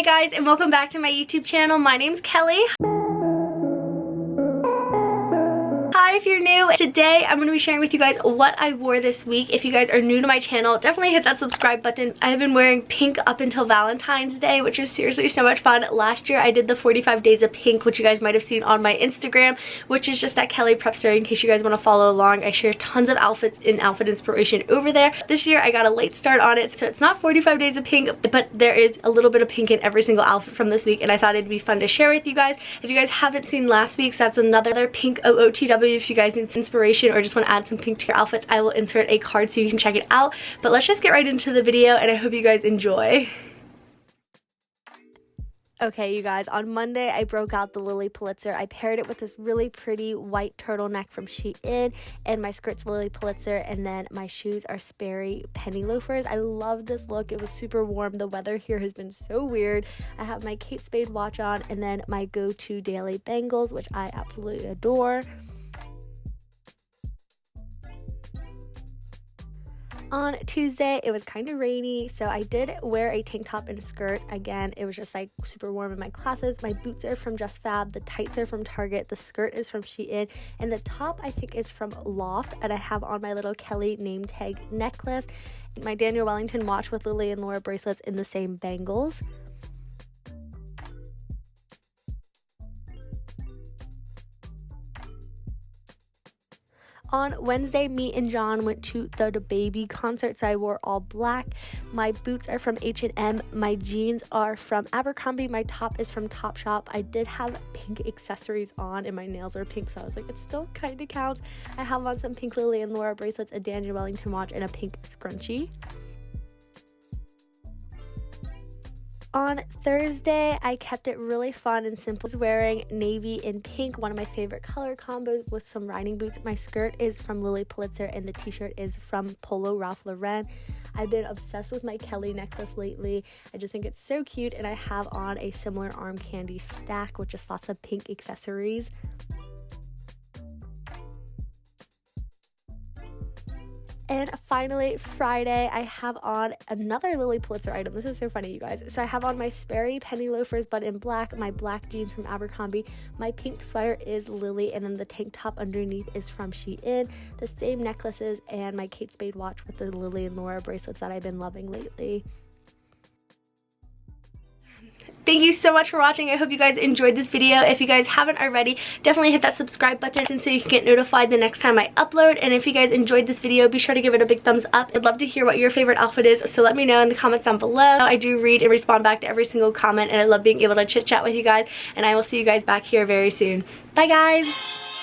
guys, and welcome back to my YouTube channel. My name's Kelly. Hi if you're new. Today I'm going to be sharing with you guys what I wore this week. If you guys are new to my channel, definitely hit that subscribe button. I have been wearing pink up until Valentine's Day, which is seriously so much fun. Last year I did the 45 days of pink, which you guys might have seen on my Instagram, which is just at Kellyprepster in case you guys want to follow along. I share tons of outfits and outfit inspiration over there. This year I got a late start on it, so it's not 45 days of pink, but there is a little bit of pink in every single outfit from this week, and I thought it'd be fun to share with you guys. If you guys haven't seen last week's, that's another pink OOTW. If you guys need some inspiration or just want to add some pink to your outfits, I will insert a card so you can check it out. But let's just get right into the video, and I hope you guys enjoy. Okay, you guys, on Monday I broke out the Lilly Pulitzer. I paired it with this really pretty white turtleneck from Shein, and my skirt's Lilly Pulitzer, and then my shoes are Sperry penny loafers. I love this look. It was super warm. The weather here has been so weird. I have my Kate Spade watch on, and then my go-to daily bangles, which I absolutely adore. On Tuesday, it was kind of rainy, so I did wear a tank top and a skirt. Again, it was just like super warm in my classes. My boots are from Just Fab, the tights are from Target, the skirt is from Shein, and the top I think is from Loft, and I have on my little Kelly name tag necklace, my Daniel Wellington watch with Lilly and Laura bracelets in the same bangles. On Wednesday, me and John went to the Baby concert, so I wore all black. My boots are from H&M. My jeans are from Abercrombie. My top is from Topshop. I did have pink accessories on, and my nails are pink, so I was like, it still kind of counts. I have on some pink Lilly and Laura bracelets, a Daniel Wellington watch, and a pink scrunchie. On Thursday, I kept it really fun and simple. I was wearing navy and pink, one of my favorite color combos, with some riding boots. My skirt is from Lilly Pulitzer, and the t-shirt is from Polo Ralph Lauren. I've been obsessed with my Kelly necklace lately. I just think it's so cute, and I have on a similar arm candy stack with just lots of pink accessories. And finally, Friday, I have on another Lilly Pulitzer item. This is so funny, you guys. So I have on my Sperry penny loafers, but in black, my black jeans from Abercrombie. My pink sweater is Lilly, and then the tank top underneath is from Shein. The same necklaces and my Kate Spade watch with the Lilly and Laura bracelets that I've been loving lately. Thank you so much for watching. I hope you guys enjoyed this video. If you guys haven't already, definitely hit that subscribe button so you can get notified the next time I upload. And if you guys enjoyed this video, be sure to give it a big thumbs up. I'd love to hear what your favorite outfit is, so let me know in the comments down below. I do read and respond back to every single comment, and I love being able to chit chat with you guys. And I will see you guys back here very soon. Bye guys!